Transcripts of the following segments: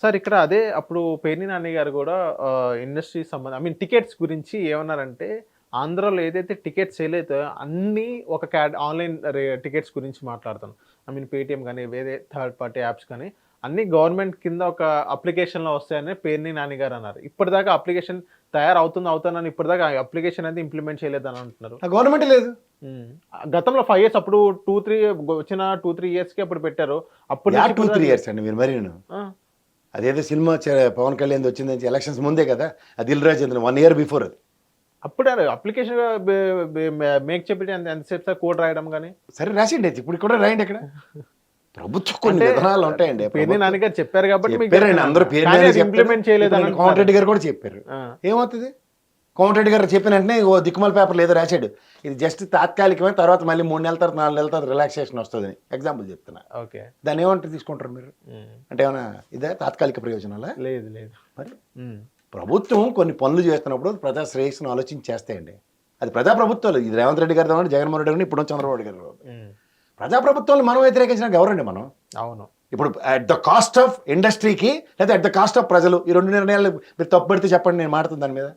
Sir ఇక్కడ అదే అప్పుడు పేర్ని నాని గారు కూడా ఇండస్ట్రీ సంబంధం టికెట్స్ గురించి ఏమన్నారంటే, ఆంధ్రాలో ఏదైతే టికెట్స్ సేల్ అయితాయో అన్నీ ఒక ఆన్‌లైన్ టికెట్స్ గురించి మాట్లాడుతాను. పేటీఎం గాని, వేరే థర్డ్ పార్టీ యాప్స్ కానీ అన్నీ గవర్నమెంట్ కింద ఒక అప్లికేషన్‌లో వస్తాయని పేర్ని నాని గారు అన్నారు. ఇప్పటిదాకా అప్లికేషన్ అవుతానని ఇప్పటిదాకా ఆ అప్లికేషన్ అనేది ఇంప్లిమెంట్ చేయలేదని అంటున్నారు. గవర్నమెంట్ లేదు. గతంలో 5 ఇయర్స్ అప్పుడు 2, 3 వచ్చిన 2, 3 ఇయర్స్‌కి అప్పుడు పెట్టారు. అప్పటి నుంచి 2-3 ఇయర్స్ అండి మీరు మరి. ఆ! అదేదో సినిమా పవన్ కళ్యాణ్ వచ్చిందని ఎలక్షన్స్ ముందే కదా, అది దిల్ రాజు 1 ఇయర్ బిఫోర్ అది. అప్పుడే అప్లికేషన్ మేక్ చెప్పి ఎంతసేపు సార్ కోడ్ రాయడం గానీ? సరే రాసిండి అయితే ఇప్పుడు కూడా రాయండి అక్కడ. ప్రభుత్వం కొన్ని విధానాలు ఉంటాయండి. పేర్ని నాని గారు చెప్పారు కాబట్టి చెప్పారండి, అందరూ ఇంప్లిమెంట్ చేయలేదు. కోమటిరెడ్డి గారు కూడా చెప్పారు. ఏమవుతుంది? కోమటిరెడ్డి గారు చెప్పిన వెంటనే ఓ దిక్కుమాల పేపర్లు ఏదో రాశాడు, ఇది జస్ట్ తాత్కాలికమైన, తర్వాత మళ్ళీ 3 నెలల తర్వాత 4 నెలల తర్వాత రిలాక్సేషన్ వస్తుందని ఎగ్జాంపుల్ చెప్తున్నా. ఓకే, దాన్ని ఏమంటే తీసుకుంటారు మీరు? అంటే ఏమైనా ఇదే తాత్కాలిక ప్రయోజనాలా? లేదు లేదు. మరి ప్రభుత్వం కొన్ని పనులు చేస్తున్నప్పుడు ప్రజా శ్రేయస్సును ఆలోచించి చేస్తాయండి. అది ప్రజాప్రభుత్వాలు. ఇది రేవంత్ రెడ్డి గారు, జగన్మోహన్ రెడ్డి గారు, ఇప్పుడు చంద్రబాబు గారు. ప్రజాప్రభుత్వాన్ని మనం వ్యతిరేకించడానికి ఎవరండి మనం? అవును. ఇప్పుడు అట్ ద కాస్ట్ ఆఫ్ ఇండస్ట్రీకి లేదా అట్ ద కాస్ట్ ఆఫ్ ప్రజలు, ఈ 2 నిర్ణయాలు మీరు తప్పు పెడితే చెప్పండి, నేను మాట్లాడుతుంది దాని మీద.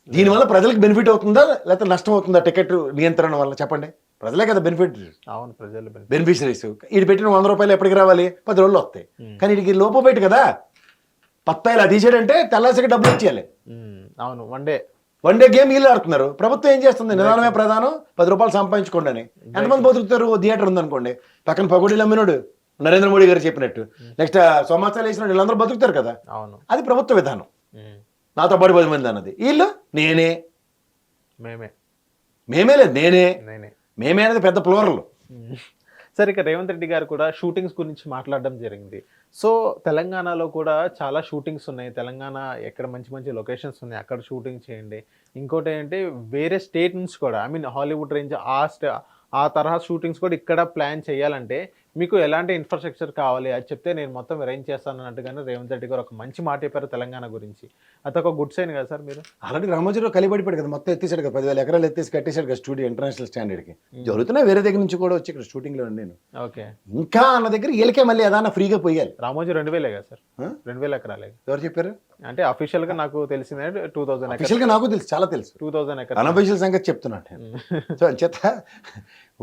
దీనివల్ల ప్రజలకు బెనిఫిట్ అవుతుందా లేకపోతే నష్టం అవుతుందా? టికెట్ నియంత్రణ వల్ల చెప్పండి. ప్రజలే కదా బెనిఫిట్. అవును, ప్రజలు బెనిఫిషరీస్. ఇది పెట్టిన 100 రూపాయలు ఎప్పటికి రావాలి? 10 రోజులు వస్తాయి. కానీ వీడికి లోపం బయట కదా, 10 అది తీసాడంటే తెల్లాసికి డబ్బులు ఇచ్చేయాలి. అవును, వన్ డే గేమ్ వీళ్ళు ఆడుతున్నారు. ప్రభుత్వం ఏం చేస్తుంది? నిదానమే ప్రధానం, 10 రూపాయలు సంపాదించుకోండి అని. ఎంతమంది బతుకుతారు? ఓ థియేటర్ ఉందనుకోండి, పక్కన పకోడీలు అమ్మినోడు నరేంద్ర మోడీ గారు చెప్పినట్టు, నెక్స్ట్ సోమాసాలు వేసిన వీళ్ళందరూ బతుకుతారు కదా. అది ప్రభుత్వ విధానం. నాతో పాటు 10 మంది అన్నది. వీళ్ళు మేమే లేదు నేనే అనేది పెద్ద ప్లోరల్. సరే, ఇక రేవంత్ రెడ్డి గారు కూడా షూటింగ్స్ గురించి మాట్లాడడం జరిగింది. సో తెలంగాణలో కూడా చాలా షూటింగ్స్ ఉన్నాయి. తెలంగాణ ఎక్కడ మంచి మంచి లొకేషన్స్ ఉన్నాయి, అక్కడ షూటింగ్ చేయండి. ఇంకోటి ఏంటంటే వేరే స్టేట్ నుంచి కూడా హాలీవుడ్ రేంజ్ ఆ తరహా షూటింగ్స్ కూడా ఇక్కడ ప్లాన్ చేయాలంటే మీకు ఎలాంటి ఇన్ఫ్రాస్ట్రక్చర్ కావాలి అది చెప్తే నేను మొత్తం అరేంజ్ చేస్తాను అన్నట్టుగానే రేవంత్ రెడ్డి గారు ఒక మంచి మాట చెప్పారు తెలంగాణ గురించి. అదొక గుడ్ సైన్ కదా సార్? మీరు ఆల్రెడీ రామోజీరావు కలిపడిపోయాడు కదా, మొత్తం ఎత్తేసాడు కదా, 10,000 ఎకరాలు ఎత్తేసి కట్టేశాడు కదా స్టూడియో ఇంటర్నేషనల్ స్టాండర్డ్కి. జరుగుతున్నా వేరే దగ్గర నుంచి కూడా వచ్చి ఇక్కడ షూటింగ్లో నేను. ఓకే, ఇంకా అన్న దగ్గర వీళ్ళకే మళ్ళీ ఏదైనా ఫ్రీగా పోయాలి. రామోజీ 2,000 కదా సార్? 2,000 ఎకరాలే. ఎవరు చెప్పారు? అంటే అఫీషియల్ గా నాకు తెలిసింది 2,000. అఫీషియల్ గా నాకు తెలుసు, చాలా తెలుసు. 2,000 ఎకరాలు. అనఫీషియల్ సంగతి చెప్తున్నాను నేను. సో అంచేత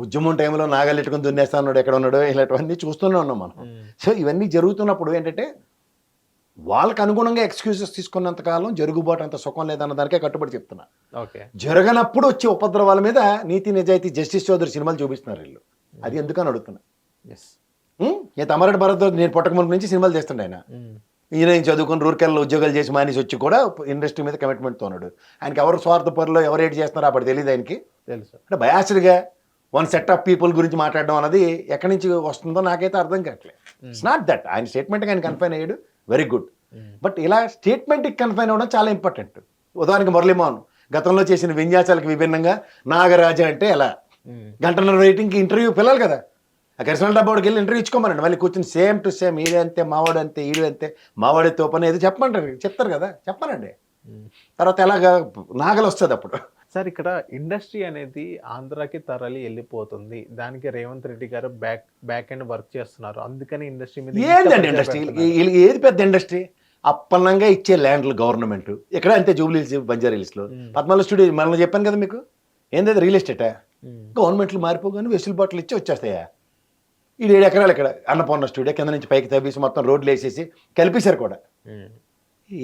ఉద్యమం టైంలో నాగాలు ఎట్టుకుని దున్నేస్తా ఉన్నాడు, ఎక్కడ ఉన్నాడో, ఇలాంటివన్నీ చూస్తూనే ఉన్నాం మనం. సో ఇవన్నీ జరుగుతున్నప్పుడు ఏంటంటే వాళ్ళకి అనుగుణంగా ఎక్స్క్యూజెస్ తీసుకున్నంతకాలం జరుగుబాటు అంత సుఖం లేదన్న దానికే కట్టుబడి చెప్తున్నా. జరగనప్పుడు వచ్చే ఉపద్రవాల మీద నీతి నిజాయితీ జస్టిస్ చౌదరి సినిమాలు చూపిస్తున్నారు వీళ్ళు. అది ఎందుకని అడుగుతున్నా. నేను తమరెడ్డి భరత్ నేను పుట్టకముందు నుంచి సినిమాలు చేస్తుండే ఆయన. ఈయన చదువుకుని రూర్కెళ్ళలో ఉద్యోగాలు చేసి మానేసి వచ్చి కూడా ఇండస్ట్రీ మీద కమిట్మెంట్తో ఉన్నాడు. ఆయనకి ఎవరు స్వార్థపరులో ఎవరు ఏటి చేస్తున్నారో అప్పుడు తెలియదు ఆయనకి. తెలుసు అంటే బయాస్డ్గా వన్ సెట్ ఆఫ్ పీపుల్ గురించి మాట్లాడడం అనేది ఎక్కడి నుంచి వస్తుందో నాకైతే అర్థం కావట్లేదు. It's not that. ఆయన స్టేట్మెంట్కి ఆయన కన్ఫైన్ అయ్యాడు, వెరీ గుడ్. బట్ ఇలా స్టేట్మెంట్కి కన్ఫైన్ అవ్వడం చాలా ఇంపార్టెంట్. ఉదాహరణకి మురళీమోహన్ గతంలో చేసిన విన్యాసాలకు విభిన్నంగా నాగరాజ అంటే ఎలా, 1.5 గంటల రేటింగ్కి ఇంటర్వ్యూ పిల్లలు కదా, ఆ కరిసనల్ డబ్బాడికి వెళ్ళి ఇంటర్వ్యూ ఇచ్చుకోమనండి. మళ్ళీ కూర్చొని సేమ్ టు సేమ్ ఈడే అంతే, మావాడు అంతే, ఈడు అంతే, మావాడే తోపని ఏదో చెప్పమంటారు, చెప్తారు కదా, చెప్పనండి. తర్వాత ఎలాగా నాగలు వస్తుంది అప్పుడు. సార్ ఇక్కడ ఇండస్ట్రీ అనేది ఆంధ్రాకి తరలి వెళ్ళిపోతుంది, దానికి రేవంత్ రెడ్డి గారు బ్యాక్ ఎండ్ వర్క్ చేస్తున్నారు, అందుకని ఇండస్ట్రీ మీద ఏంటండి ఇండస్ట్రీ? ఏది పెద్ద ఇండస్ట్రీ? అప్పన్నంగా ఇచ్చే ల్యాండ్లు గవర్నమెంట్ ఇక్కడ అంతే, జూబ్లీ హిల్స్, బంజారా హిల్స్లో 14 స్టూడియో మనం చెప్పాను కదా మీకు. ఏంటది? రియల్ ఎస్టేటా? గవర్నమెంట్లు మారిపోగానే వెసులుబాట్లు ఇచ్చి వచ్చేస్తాయా? ఈ 7 ఎకరాలు ఇక్కడ అన్నపూర్ణ స్టూడియో కింద నుంచి పైకి తవ్వేసి మొత్తం రోడ్లు వేసేసి కలిపేశారు కూడా.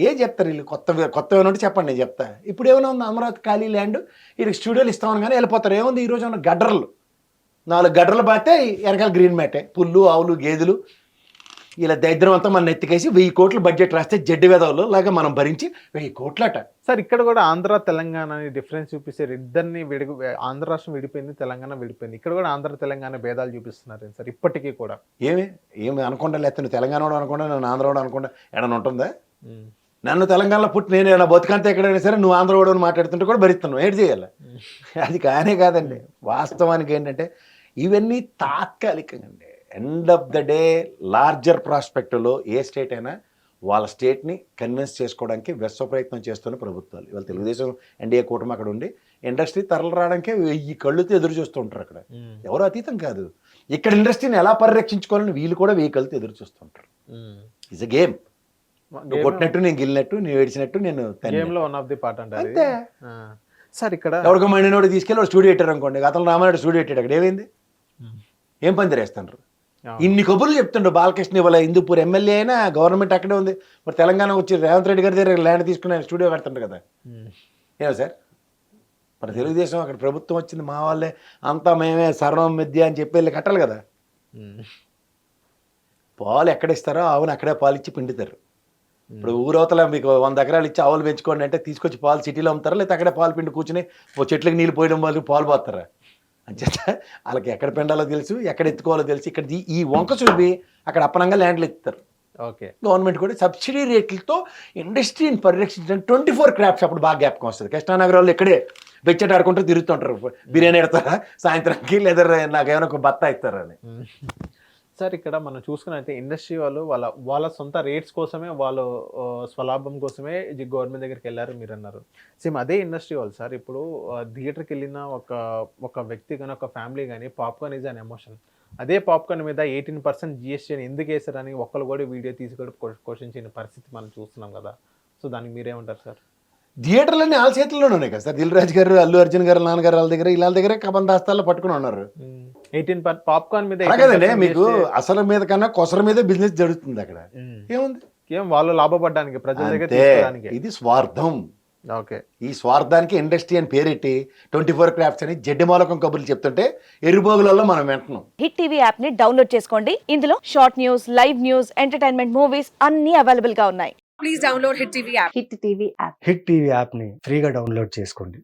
ఏం చెప్తారు వీళ్ళు? కొత్త ఏమైనా చెప్పండి, నేను చెప్తా. ఇప్పుడు ఏమైనా ఉంది? అమరావతి ఖాళీ ల్యాండ్, వీళ్ళకి స్టూడియోలు ఇస్తామని కానీ వెళ్ళిపోతారు. ఏముంది? ఈరోజు ఉన్న గడ్డర్లు 4 గడ్డర్లు బాతే వెనకాల గ్రీన్ మ్యాటే, పుల్లు ఆవులు గేదెలు, ఇలా దరిద్రం అంతా మన ఎత్తికేసి 1000 కోట్లు బడ్జెట్ రాస్తే జడ్డి వేదవులు లాగా మనం భరించి 1000 కోట్లట. సార్ ఇక్కడ కూడా ఆంధ్ర తెలంగాణ డిఫరెన్స్ చూపిస్తారు. ఇద్దరిని ఆంధ్ర రాష్ట్రం విడిపోయింది, తెలంగాణ విడిపోయింది. ఇక్కడ కూడా ఆంధ్ర తెలంగాణ భేదాలు చూపిస్తున్నారు సార్ ఇప్పటికీ కూడా. ఏమి అనకుండా, లేకపోతే నువ్వు తెలంగాణ వాడు అనుకుండా నన్ను ఆంధ్ర వాడు అనుకుండా ఏడన్నా ఉంటుందా? నన్ను తెలంగాణలో పుట్టి నేను నా బతుకంతా ఎక్కడైనా సరే నువ్వు ఆంధ్ర వాడు అని మాట్లాడుతుంటే కూడా భరిస్తున్నావు, ఏడు చేయాలి. అది కానే కాదండి. వాస్తవానికి ఏంటంటే ఇవన్నీ తాత్కాలికంగా అండి. End of the day larger ప్రాస్పెక్ట్లో ఏ స్టేట్ అయినా వాళ్ళ స్టేట్ని కన్విన్స్ చేసుకోవడానికి వెస్వ ప్రయత్నం చేస్తున్న ప్రభుత్వాలు. ఇవాళ తెలుగుదేశం ఎన్డీఏ కూటమి అక్కడ ఉండి ఇండస్ట్రీ తరలి రావడానికే 1000 కళ్ళుతో ఎదురు చూస్తూ ఉంటారు. అక్కడ ఎవరు అతీతం కాదు. ఇక్కడ ఇండస్ట్రీని ఎలా పరిరక్షించుకోవాలని వీళ్ళు కూడా 1000 కళ్ళుతో ఎదురు చూస్తుంటారు. It's a game. నువ్వు కొట్టినట్టు నేను గిల్లినట్టు నేను ఏడిచినట్టు నేను గేమ్ లో వన్ ఆఫ్ ది పార్ట్ అంటారు అంతే. సార్ ఇక్కడ ఎవరికో మండినోడు తీసుకెళ్ళి స్టూడియో పెట్టారు అనుకోండి, అతను రామారెడ్డి స్టూడియో పెట్టాడు, అక్కడ ఏమైంది? ఏం పని చేస్తాను? ఇన్ని కబుర్లు చెప్తుండ్రు బాలకృష్ణ ఇవాళ హిందూపూర్ ఎమ్మెల్యే అయినా గవర్నమెంట్ అక్కడే ఉంది, మరి తెలంగాణ వచ్చి రేవంత్ రెడ్డి గారి దగ్గర ల్యాండ్ తీసుకుని ఆయన స్టూడియో కడుతుండ్రు కదా. ఏమో సార్, మరి తెలుగుదేశం అక్కడ ప్రభుత్వం వచ్చింది మా వాళ్ళే అంతా మేమే సర్వం విద్య అని చెప్పి వెళ్ళి కట్టాలి కదా. పాలు ఎక్కడ ఇస్తారో ఆవును అక్కడే పాలు ఇచ్చి పిండుతారు. ఇప్పుడు ఊరవతల మీకు 100 ఎకరాలు ఇచ్చి ఆవులు పెంచుకోండి అంటే తీసుకొచ్చి పాలు సిటీలో అమ్ముతారా, లేకపోతే అక్కడే పాలు పిండి కూర్చుని చెట్లకు నీళ్ళు పోయడం వల్ల పాలు పోతారా? అంచేత వాళ్ళకి ఎక్కడ పిండాలో తెలుసు, ఎక్కడ ఎత్తుకోవాలో తెలుసు. ఇక్కడ ఈ వంక చూపి అక్కడ అప్పనంగా ల్యాండ్లు ఎత్తుతారు. ఓకే, గవర్నమెంట్ కూడా సబ్సిడీ రేట్లతో ఇండస్ట్రీని పరిరక్షించడానికి 24 క్రాఫ్ట్స్ అప్పుడు బాగా జ్ఞాపకం వస్తుంది. కృష్ణానగరంలో ఇక్కడే బెచ్చట ఆడుకుంటూ తిరుగుతుంటారు, బిర్యానీ ఎడతారా సాయంత్రానికి, లేదా నాకేమైనా ఒక బత్తా ఇస్తారని. సార్ ఇక్కడ మనం చూసుకున్నట్లయితే ఇండస్ట్రీ వాళ్ళు వాళ్ళ సొంత రేట్స్ కోసమే, వాళ్ళు స్వలాభం కోసమే గవర్నమెంట్ దగ్గరికి వెళ్ళారు మీరు అన్నారు. సేమ్ అదే ఇండస్ట్రీ వాళ్ళు సార్ ఇప్పుడు థియేటర్కి వెళ్ళిన ఒక వ్యక్తి కానీ ఒక ఫ్యామిలీ కానీ పాప్కార్న్ ఈజ్ అన్ ఎమోషన్. అదే పాప్కార్న్ మీద 18% GST అని ఎందుకు వేస్తారని ఒక్కరు కూడా వీడియో తీసి కూడా క్వశ్చన్ పరిస్థితి మనం చూస్తున్నాం కదా. సో దానికి మీరేమంటారు సార్? థియేటర్లన్నీ వాళ్ళ చేతుల్లోనే ఉన్నాయి కదా సార్. దిల్ రాజు గారు, అల్లు అర్జున్ గారు, నాన్నగారు వాళ్ళ దగ్గర కబందాస్తాల్లో పట్టుకుని ఉన్నారు. 18% పాప్కార్న్ మీద అలాగేదండి, మీకు అసలు మీద కన్నా కొసర మీదే బిజినెస్ జరుగుతుంది అక్కడ. ఏముంది, ఏం వాళ్ళు లాభపడడానికి ప్రజల దగ్గర తీసుకోవడానికి. ఇది స్వార్థం. ఓకే, ఈ స్వార్థానికి ఇండస్ట్రీ అని పేరెట్టి 24 క్రాఫ్ట్స్ అని జడ్డి మూలకం కబుర్లు చెప్తుంటే ఎరుబోగులలో మనం వింటున్నాం. హిట్ టీవీ యాప్ ని డౌన్లోడ్ చేసుకోండి. ఇందులో short news, live news, entertainment movies అన్ని అవైలబుల్ గా ఉన్నాయి. Please download Hit TV app. Hit TV app. Hit TV యాప్ని ఫ్రీగా డౌన్లోడ్ చేసుకోండి.